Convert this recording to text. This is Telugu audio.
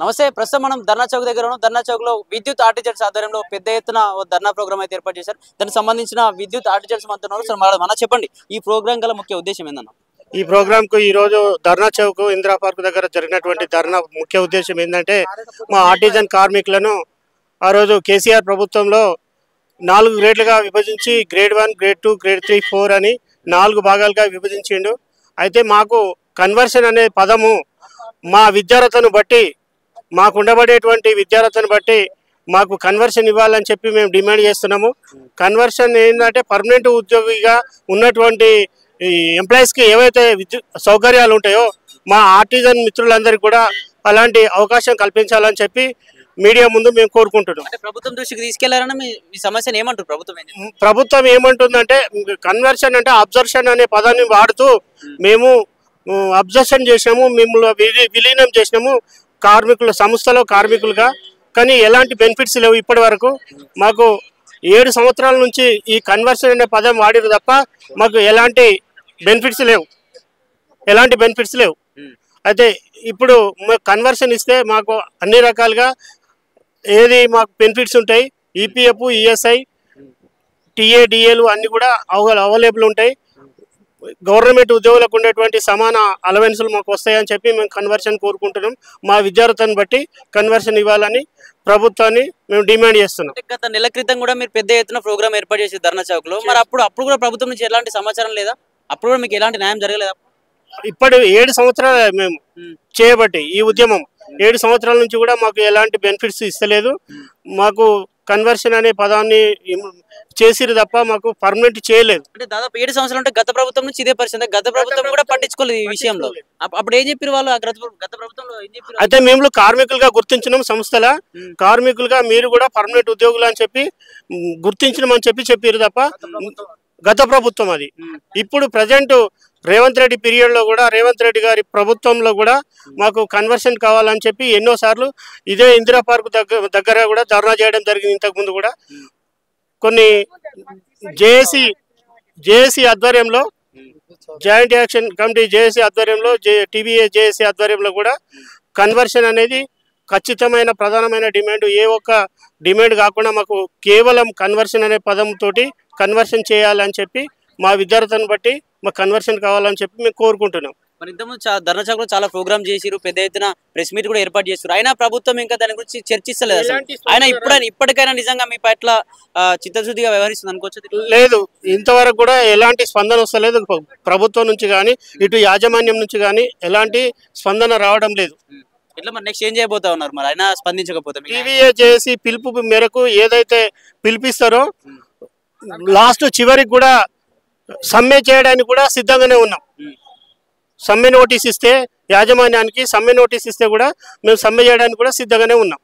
నమస్తే. ప్రస్తుతం మనం ధర్నా చౌక్ దగ్గర ఉన్నాం. ధర్నా చౌక్ లో విద్యుత్ ఆర్టిజన్స్ ఆధ్వర్యంలో పెద్ద ఎత్తున ధర్నా ప్రోగ్రామ్ అయితే ఏర్పాటు చేశారు. దానికి సంబంధించిన విద్యుత్ ఆర్టిజన్స్ అంటున్నారు. సార్ మన చెప్పండి, ఈ ప్రోగ్రామ్ గల ముఖ్య ఉద్దేశం ఏందన్న? ఈ ప్రోగ్రామ్ కు ఈ రోజు ధర్నా చౌక్ ఇందిరా పార్క్ దగ్గర జరిగినటువంటి ధర్నా ముఖ్య ఉద్దేశం ఏంటంటే, మా ఆర్టిజన్ కార్మికులను ఆ రోజు కేసీఆర్ ప్రభుత్వంలో 4 గ్రేడ్లుగా విభజించి గ్రేడ్ 1, గ్రేడ్ 2, గ్రేడ్ 3, 4 అని 4 భాగాలుగా విభజించిండు. అయితే మాకు కన్వర్షన్ అనే పదము మా విద్యార్హతను బట్టి, మాకు ఉండబడేటువంటి విద్యార్హతను బట్టి మాకు కన్వర్షన్ ఇవ్వాలని చెప్పి మేము డిమాండ్ చేస్తున్నాము. కన్వర్షన్ ఏంటంటే, పర్మనెంట్ ఉద్యోగిగా ఉన్నటువంటి ఎంప్లాయీస్కి ఏవైతే సౌకర్యాలు ఉంటాయో మా ఆర్టిజన్ మిత్రులందరికీ కూడా అలాంటి అవకాశం కల్పించాలని చెప్పి మీడియా ముందు మేము కోరుకుంటున్నాం. ప్రభుత్వం దృష్టికి తీసుకెళ్లారని మీ సమస్యను ఏమంటారు? ప్రభుత్వం ఏమంటుందంటే, కన్వర్షన్ అంటే అబ్జర్షన్ అనే పదాన్ని వాడుతూ మేము అబ్జర్షన్ చేసినాము, మిమ్మల్ని విలీనం చేసినాము కార్మికుల సంస్థలో కార్మికులుగా. కానీ ఎలాంటి బెనిఫిట్స్ లేవు ఇప్పటి వరకు. మాకు 7 సంవత్సరాల నుంచి ఈ కన్వర్షన్ అనే పదం వాడిరు తప్ప మాకు ఎలాంటి బెనిఫిట్స్ లేవు. అయితే ఇప్పుడు కన్వర్షన్ ఇస్తే మాకు అన్ని రకాలుగా మాకు బెనిఫిట్స్ ఉంటాయి. ఈపీఎఫ్, ఈఎస్ఐ, టీఏడిఏలు అన్నీ కూడా అవైలబుల్ ఉంటాయి. గవర్నమెంట్ ఉద్యోగులకు ఉండేటువంటి సమాన అలవెన్సులు మాకు వస్తాయని చెప్పి మేము కన్వర్షన్ కోరుకుంటున్నాం. మా విద్యార్థులను బట్టి కన్వర్షన్ ఇవ్వాలని ప్రభుత్వాన్ని మేము డిమాండ్ చేస్తున్నాం. గత నెల క్రితం కూడా మీరు పెద్ద ఎత్తున ప్రోగ్రామ్ ఏర్పాటు చేసి ధర్నా చౌక్ లో, మరి అప్పుడు కూడా ప్రభుత్వం నుంచి ఎలాంటి సమాచారం లేదా? అప్పుడు కూడా మీకు ఎలాంటి న్యాయం జరగలేదా? ఇప్పుడు 7 సంవత్సరాలు మేము చేయబట్టి ఈ ఉద్యమం 7 సంవత్సరాల నుంచి కూడా మాకు ఎలాంటి బెనిఫిట్స్ ఇస్తలేదు. మాకు కన్వర్షన్ అనే పదాన్ని చేసిరు తప్ప మాకు పర్మనెంట్ చేయలేదు. అంటే దాదాపు 7 సంవత్సరాలు అంటే గత ప్రభుత్వం నుంచి ఇదే పరిస్థితి. గత ప్రభుత్వం కూడా పట్టించుకోలేదు ఈ విషయంలో. అప్పుడు ఏం చెప్పారు వాళ్ళు? గత ప్రభుత్వంలో ఏం చెప్పారు? అయితే మేము కార్మికులుగా గుర్తించినాం, సంస్థల కార్మికులుగా మీరు కూడా పర్మనెంట్ ఉద్యోగులు అని చెప్పి గుర్తించినామని చెప్పారు తప్ప గత ప్రభుత్వం అది. ఇప్పుడు ప్రజెంట్ రేవంత్ రెడ్డి పీరియడ్ లో కూడా, రేవంత్ రెడ్డి గారి ప్రభుత్వంలో కూడా మాకు కన్వర్షన్ కావాలని చెప్పి ఎన్నోసార్లు ఇదే ఇందిరా పార్క్ దగ్గర కూడా ధర్నా చేయడం జరిగింది. ఇంతకుముందు కూడా కొన్ని జేఏసీ ఆధ్వర్యంలో, జాయింట్ యాక్షన్ కమిటీ జేఏసీ ఆధ్వర్యంలో, టీబీఏ జేఏసీ ఆధ్వర్యంలో కూడా కన్వర్షన్ అనేది ఖచ్చితమైన ప్రధానమైన డిమాండ్. ఏ ఒక్క డిమాండ్ కాకుండా మాకు కేవలం కన్వర్షన్ అనే పదంతో కన్వర్షన్ చేయాలని చెప్పి మా విద్యార్థులను బట్టి మాకు కన్వర్షన్ కావాలని చెప్పి మేము కోరుకుంటున్నాం. మరి ఇంతకుముందు ధర్నా చౌక్ లో చాలా ప్రోగ్రామ్ చేసిరు, పెద్ద ఎత్తున ప్రెస్ మీట్ కూడా ఏర్పాటు చేస్తారు. అయినా ప్రభుత్వం ఇంకా దాని గురించి చర్చిస్తలేదు. అయినా ఇప్పటికైనా నిజంగా మీ పట్ల చిత్తశుద్ధిగా వ్యవహరిస్తుంది అనుకోవచ్చు? లేదు, ఇంతవరకు కూడా ఎలాంటి స్పందన వస్తలేదు. ప్రభుత్వం నుంచి కానీ, ఇటు యాజమాన్యం నుంచి కానీ ఎలాంటి స్పందన రావడం లేదు. ఇట్లా మరి నెక్స్ట్ ఏం చేయబోతా ఉన్నారు? మరి అయినా స్పందించకపోతే టీవీఏ చేసి పిలుపు మేరకు ఏదైతే పిలిపిస్తారో లాస్ట్ చివరికి కూడా సమ్మె చేయడానికి కూడా సిద్ధంగానే ఉన్నాం. సమ్మె నోటీస్ ఇస్తే, యాజమాన్యానికి సమ్మె నోటీస్ ఇస్తే కూడా మేము సమ్మె చేయడానికి కూడా సిద్ధంగానే ఉన్నాం.